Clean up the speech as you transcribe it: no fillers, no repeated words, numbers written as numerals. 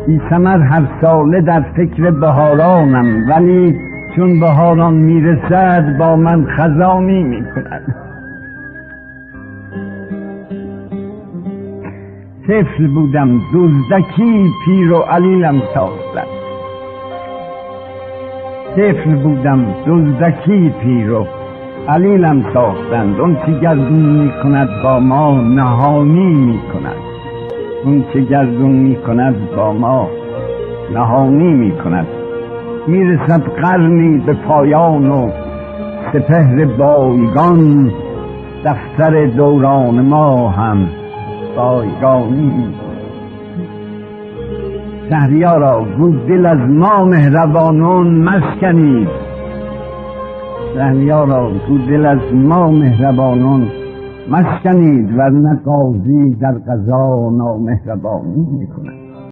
بی ثمر هر ساله در فکر بهارانم، ولی چون بهاران میرسد با من خزانی میکند. طفل بودم دزدکی پیر و علیلم ساختند. طفل بودم دزدکی پیر و علیلم ساختند. اون چه گردون میکند با ما نهانی میکند. اون چه گردون میکند با ما نهانی میکند. میرسد قرنی به پایان و سپهر بایگان، دفتر دوران ما هم بایگانی. شهریارا گو دل از ما مهربانان مشکنید. شهریارا گو دل از ما مهربانان مشکنید، ورنه قاضی در قضا نامهربانی میکند.